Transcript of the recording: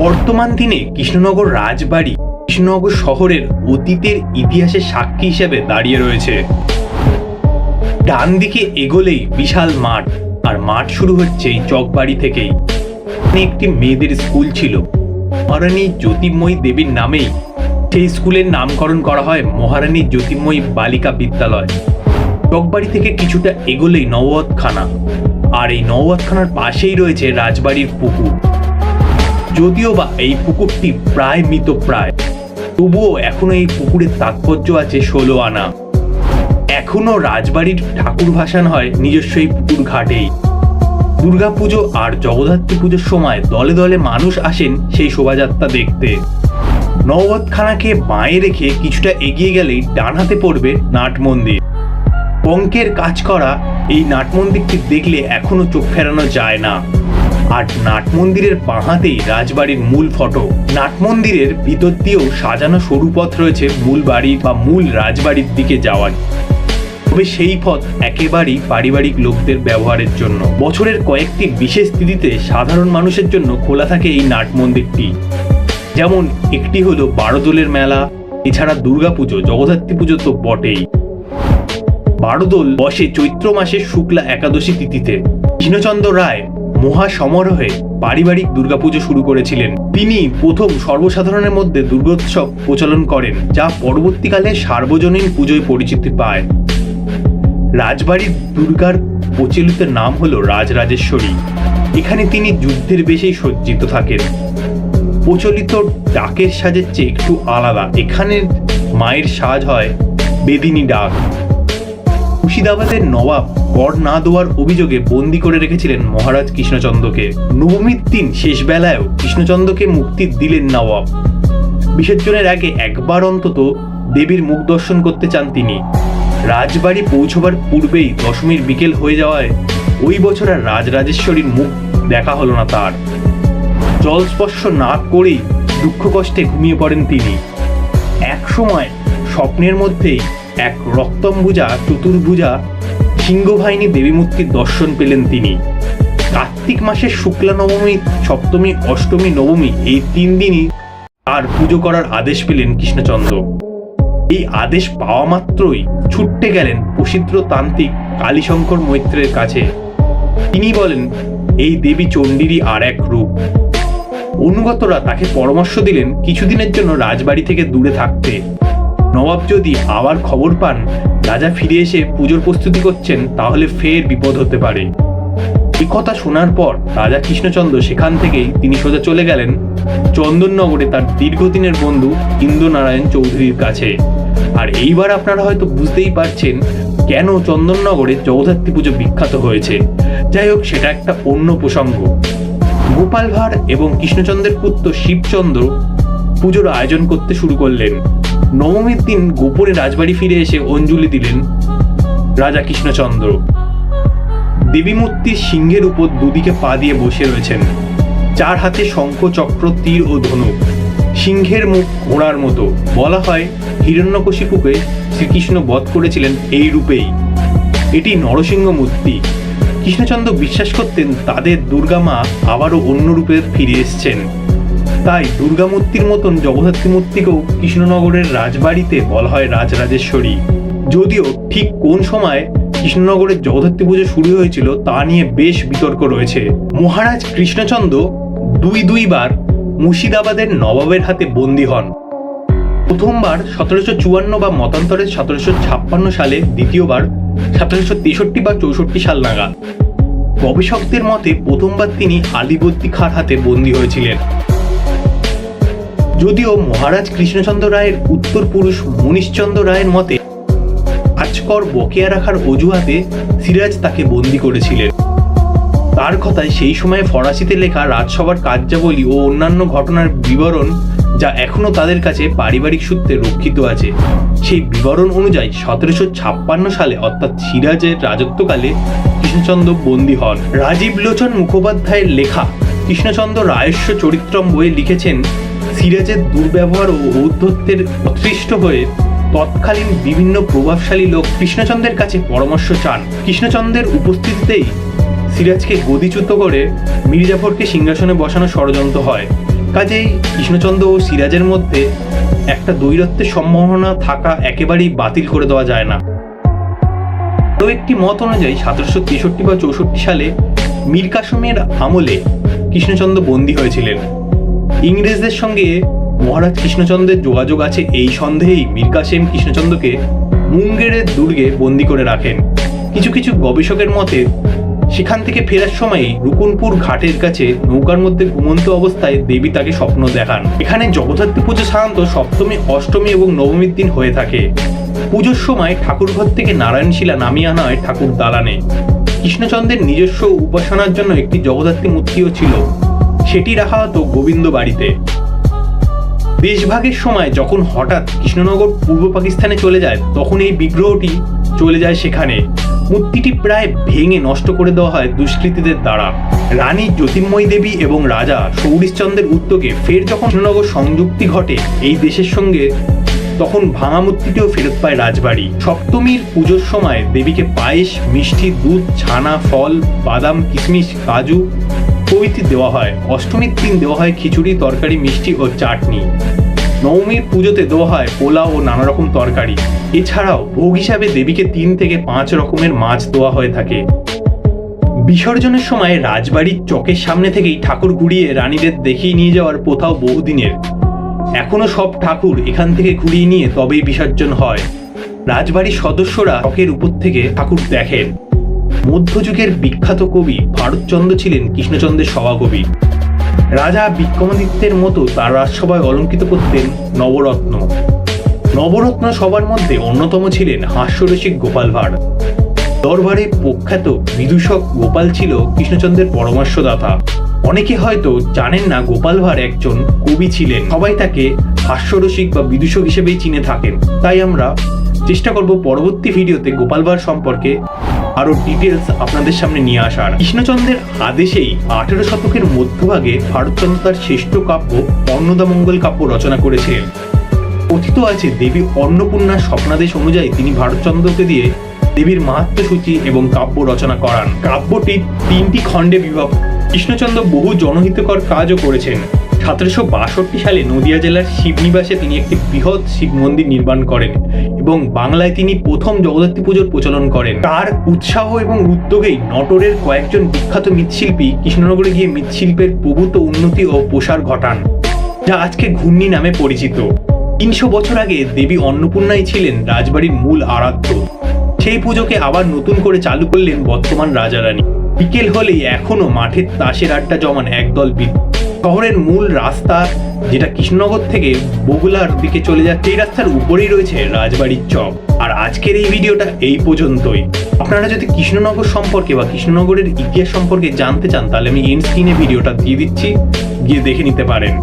বর্তমান দিনে কৃষ্ণনগর রাজবাড়ি কৃষ্ণনগর শহরের অতীতের ইতিহাসের সাক্ষী হিসেবে দাঁড়িয়ে রয়েছে। ডান দিকে এগোলেই বিশাল মাঠ, আর মাঠ শুরু হচ্ছে এই চকবাড়ি থেকেই। একটি মেয়েদের স্কুল ছিল, মহারানী জ্যোতির্ময়ী দেবীর নামেই সেই স্কুলের নামকরণ করা হয় মহারানী জ্যোতির্ময়ী বালিকা বিদ্যালয়। চকবাড়ি থেকে কিছুটা এগোলেই নওয়াবখানা, আর এই নওয়াবখানার পাশেই রয়েছে রাজবাড়ির পুকুর। যদিও বা এই পুকুরটি প্রায় মৃতপ্রায়, তবুও এখনো এই পুকুরের তাৎপর্য আছে 16 আনা। এখনো রাজবাড়ির ঠাকুর ভাসান হয় নিজস্ব এই পুকুর ঘাটেই। দুর্গাপুজো আর জগদ্ধাত্রী পুজোর সময় দলে দলে মানুষ আসেন সেই শোভাযাত্রা দেখতে। নওয়াবখানাকে বাঁয়ে রেখে কিছুটা এগিয়ে গেলেই ডান হাতে পড়বে নাট মন্দির। পঙ্কের কাজ করা এই নাট মন্দিরটি দেখলে এখনো চোখ ফেরানো যায় না। আর নাট মন্দিরের বাঁ হাতেই রাজবাড়ির মূল ফটক। নাট মন্দিরের ভিতর দিয়েও সাজানো সরু পথ রয়েছে মূল বাড়ি বা মূল রাজবাড়ির দিকে যাওয়ার। তবে সেই পথ একেবারেই পারিবারিক লোকদের ব্যবহারের জন্য। বছরের কয়েকটি বিশেষ তিথিতে সাধারণ মানুষের জন্য খোলা থাকে এই নাট মন্দিরটি। যেমন একটি হলো 12 দোলের মেলা, এছাড়া দুর্গাপুজো, জগদ্ধাত্রী পুজো তো বটেই। 12 দোল বসে চৈত্র মাসের শুক্লা একাদশী তিথিতে। কৃষ্ণচন্দ্র রায় মহা সমারোহে পারিবারিক দুর্গাপুজো শুরু করেছিলেন। তিনি প্রথম সর্বসাধারণের মধ্যে দুর্গোৎসব প্রচলন করেন, যা পরবর্তীকালে সার্বজনীন পুজোয় পরিচিতি পায়। রাজবাড়ির দুর্গার প্রচলিত নাম হলো রাজরাজেশ্বরী। এখানে তিনি যুদ্ধের বেশেই সজ্জিত থাকেন। প্রচলিত ডাকের সাজের চেয়ে একটু আলাদা, এখানে মায়ের সাজ হয় বেদিনী ডাক। মুর্শিদাবাদের নবাব কর না দেওয়ার অভিযোগে বন্দী করে রেখেছিলেন মহারাজ কৃষ্ণচন্দ্রকে। নবমীর দিন শেষ বেলায়ও কৃষ্ণচন্দ্রকে মুক্তি দিলেন নবাব। বিসর্জনের আগে একবার অন্তত দেবীর মুখ দর্শন করতে চান তিনি। রাজবাড়ি পৌঁছবার পূর্বেই দশমীর বিকেল হয়ে যাওয়ায় ওই বছর আর রাজরাজেশ্বরীর মুখ দেখা হলো না তার। জল স্পর্শ না করেই দুঃখ কষ্টে ঘুমিয়ে পড়েন তিনি। এক সময় স্বপ্নের মধ্যেই এক রক্তম্বুজা চতুর্ভুজা সিংহবাহিনী দেবী মূর্তির দর্শন পেলেন তিনি। কার্তিক মাসের শুক্লা নবমী, সপ্তমী, অষ্টমী, নবমী এই 3 দিনই আর পুজো করার আদেশ পেলেন কৃষ্ণচন্দ্র। এই আদেশ পাওয়া মাত্রই ছুটতে গেলেন প্রসিদ্ধ তান্ত্রিক কালীশঙ্কর মৈত্রের কাছে। তিনি বলেন এই দেবী চণ্ডীরই আর এক রূপ। অনুগতরা তাকে পরামর্শ দিলেন কিছুদিনের জন্য রাজবাড়ি থেকে দূরে থাকতে। নবাব যদি আবার খবর পান রাজা ফিরে এসে পুজোর প্রস্তুতি করছেন, তাহলে ফের বিপদ হতে পারে। এই কথা শোনার পর রাজা কৃষ্ণচন্দ্র সেখান থেকেই তিনি সোজা চলে গেলেন চন্দননগরে তার দীর্ঘদিনের বন্ধু ইন্দ্রনারায়ণ চৌধুরীর কাছে। আর এইবার আপনারা হয়তো বুঝতেই পারছেন কেন চন্দননগরে জগদ্ধাত্রী পুজো বিখ্যাত হয়েছে। যাই হোক, সেটা একটা অন্য প্রসঙ্গ। গোপাল ভাঁড় এবং কৃষ্ণচন্দ্রের পুত্র শিবচন্দ্র পুজোর আয়োজন করতে শুরু করলেন। নবমীর দিন গোপনে রাজবাড়ি ফিরে এসে অঞ্জলি দিলেন রাজা কৃষ্ণচন্দ্র। দেবী মূর্তির সিংহের উপর দুদিকে পা দিয়ে বসে রয়েছেন, 4 হাতে শঙ্খ, চক্র, তীর ও ধনুক। সিংহের মুখ ঘোড়ার মতো। বলা হয় হিরণ্যকশিপুকে শ্রীকৃষ্ণ বধ করেছিলেন এই রূপেই। এটি নরসিংহ মূর্তি। কৃষ্ণচন্দ্র বিশ্বাস করতেন তাদের দুর্গা মা আবারও অন্য রূপে ফিরে এসছেন। তাই দুর্গা মূর্তির মতন জগদ্ধাত্রী মূর্তিকেও কৃষ্ণনগরের রাজবাড়িতে বলা হয় রাজরাজেশ্বরী। যদিও ঠিক কোন সময় কৃষ্ণনগরের জগদ্ধাত্রী পুজো শুরু হয়েছিল তা নিয়ে বেশ বিতর্ক রয়েছে। মহারাজ কৃষ্ণচন্দ্র দুইবার মুর্শিদাবাদের নবাবের হাতে বন্দী হন। প্রথমবার 1754 বা মতান্তরে 1756 সালে, দ্বিতীয়বার 1763 বা 64 সাল নাগাদ। গবেষকদের মতে প্রথমবার তিনি আলীবর্দী খাঁর হাতে বন্দী হয়েছিলেন। যদিও মহারাজ কৃষ্ণচন্দ্র রায়ের উত্তর পুরুষ মনীশচন্দ্র রায়ের মতে রাজকর বকেয়া রাখার অজুহাতে সিরাজ তাকে বন্দী করেছিলেন। তার কথায় সেই সময়ে ফরাসিতে লেখা রাজসভার কার্যাবলী ও অন্যান্য ঘটনার বিবরণ, যা এখনো তাদের কাছে পারিবারিক সূত্রে রক্ষিত আছে, সেই বিবরণ অনুযায়ী 1756 সালে অর্থাৎ সিরাজের রাজত্বকালে কৃষ্ণচন্দ্র বন্দী হন। রাজীব লোচন মুখোপাধ্যায়ের লেখা কৃষ্ণচন্দ্র রায়স্য চরিত্রম বইয়ে লিখেছেন, সিরাজের দুর্ব্যবহার ও ঔদ্ধত্যের অতৃষ্ট হয়ে তৎকালীন বিভিন্ন প্রভাবশালী লোক কৃষ্ণচন্দ্রের কাছে পরামর্শ চান। কৃষ্ণচন্দ্রের উপস্থিতিতেই সিরাজকে গদিচ্যুত করে মীর জাফরকে সিংহাসনে বসানো ষড়যন্ত্র হয়। কাজেই কৃষ্ণচন্দ্র ও সিরাজের মধ্যে একটা দ্বৈরত্বের সম্ভাবনা থাকা একেবারেই বাতিল করে দেওয়া যায় না। তো একটি মত অনুযায়ী 1763 বা 64 সালে মীর কাসেমের আমলে কৃষ্ণচন্দ্র বন্দী হয়েছিলেন। ইংরেজদের সঙ্গে মহারাজ কৃষ্ণচন্দ্রের যোগাযোগ আছে এই সন্দেহেই মীর কাসেম কৃষ্ণচন্দ্রকে মুঙ্গেরের দুর্গে বন্দী করে রাখেন। কিছু কিছু গবেষকের মতে সেখান থেকে ফেরার সময়ই রুকুনপুর ঘাটের কাছে নৌকার মধ্যে ঘুমন্ত অবস্থায় দেবী তাকে স্বপ্ন দেখান। এখানে জগদ্ধাত্রী পুজো সাধারণত সপ্তমী, অষ্টমী এবং নবমীর দিন হয়ে থাকে। পুজোর সময় ঠাকুরঘর থেকে নারায়ণ শিলা নামিয়ে আনা হয় ঠাকুর দালানে। কৃষ্ণচন্দ্রের নিজস্ব উপাসনার জন্য একটি জগদ্ধাত্রী মূর্তিও ছিল, সেটি রাখা হতো গোবিন্দ বাড়িতে। দেশভাগের সময় যখন হঠাৎ কৃষ্ণনগর পূর্ব পাকিস্তানে চলে যায়, তখন এই বিগ্রহটি চলে যায় সেখানে। মূর্তিটি প্রায় ভেঙে নষ্ট করে দেওয়া হয় দুষ্কৃতীদের দ্বারা। রানী জ্যোতির্ময়ী দেবী এবং রাজা শৌরিশচন্দ্রের উদ্যোগে ফের যখন কৃষ্ণনগর সংযুক্তি ঘটে এই দেশের সঙ্গে, তখন ভাঙা মূর্তিটিও ফেরত পায় রাজবাড়ি। সপ্তমীর পুজোর সময় দেবীকে পায়েস, মিষ্টি, দুধ, ছানা, ফল, বাদাম, কিশমিশ, কাজু প্রভৃতি দেওয়া হয়। অষ্টমীর দিন দেওয়া হয় খিচুড়ি, তরকারি, মিষ্টি ও চাটনি। নবমীর পুজোতে দেওয়া হয় পোলাও ও নানা রকম তরকারি। এছাড়াও ভোগ হিসাবে দেবীকে 3 থেকে 5 রকমের মাছ দেওয়া হয়ে থাকে। বিসর্জনের সময় রাজবাড়ির চকের সামনে থেকেই ঠাকুর ঘুরিয়ে রানীদের দেখিয়ে নিয়ে যাওয়ার প্রথাও বহুদিনের। এখনো সব ঠাকুর এখান থেকে ঘুরিয়ে নিয়ে তবেই বিসর্জন হয়। রাজবাড়ির সদস্যরা চকের উপর থেকে ঠাকুর দেখেন। মধ্যযুগের বিখ্যাত কবি ভারতচন্দ্র ছিলেন কৃষ্ণচন্দ্রের সভাকবি। রাজা বিক্রমাদিত্যের মতো তার রাজসভায় অলঙ্কৃত করতেন নবরত্ন। নবরত্ন সবার মধ্যে অন্যতম ছিলেন হাস্যরসিক গোপাল ভাঁড়। দরবারে প্রখ্যাত বিদূষক গোপাল ছিল কৃষ্ণচন্দ্রের পরামর্শদাতা। অনেকে হয়তো জানেন না গোপাল ভাঁড় একজন কবি ছিলেন। সবাই তাকে হাস্যরসিক বা বিদূষক হিসেবেই চিনে থাকেন। তাই আমরা চেষ্টা করব পরবর্তী ভিডিওতে গোপাল ভাঁড় সম্পর্কে আরো ডিটেলস আপনাদের সামনে নিয়ে আসার। কৃষ্ণচন্দ্রের আদেশেই 18 শতকের মধ্যভাগে ভারতচন্দ্র তার শ্রেষ্ঠ কাব্য অন্নদামঙ্গল কাব্য রচনা করেছিলেন। কথিত আছে দেবী অন্নপূর্ণার স্বপ্নাদেশ অনুযায়ী তিনি ভারতচন্দ্রকে দিয়ে দেবীর মাহাত্ম্যসূচি এবং কাব্য রচনা করান। কাব্যটি 3টি খণ্ডে বিভক্ত। কৃষ্ণচন্দ্র বহু জনহিতকর কাজও করেছেন। 1762 সালে নদিয়া জেলার শিবনিবাসে তিনি একটি বৃহৎ শিব মন্দির নির্মাণ করেন এবং বাংলায় তিনি প্রথম জগদ্ধাত্রী পুজোর প্রচলন করেন। তার উৎসাহ এবং উদ্যোগেই নটোরের কয়েকজন বিখ্যাত মৃৎশিল্পী কৃষ্ণনগরে গিয়ে মৃৎশিল্পের প্রভূত উন্নতি ও প্রসার ঘটান, যা আজকে ঘূর্ণি নামে পরিচিত। 300 বছর আগে দেবী অন্নপূর্ণাই ছিলেন রাজবাড়ির মূল আরাধ্য। সেই পুজোকে আবার নতুন করে চালু করলেন বর্তমান রাজারানী। বিকেল হলেই এখনো মাঠের তাসের আড্ডা জমান একদল বৃদ্ধ। শহরের মূল রাস্তা, যেটা কৃষ্ণনগর থেকে বগুলার দিকে চলে যায়, সেই রাস্তার উপরেই রয়েছে রাজবাড়ির চক। আর আজকের এই ভিডিওটা এই পর্যন্তই। আপনারা যদি কৃষ্ণনগর সম্পর্কে বা কৃষ্ণনগরের ইতিহাস সম্পর্কে জানতে চান, তাহলে আমি এন্ড স্ক্রিনে ভিডিওটা দিয়ে দিচ্ছি, গিয়ে দেখে নিতে পারেন।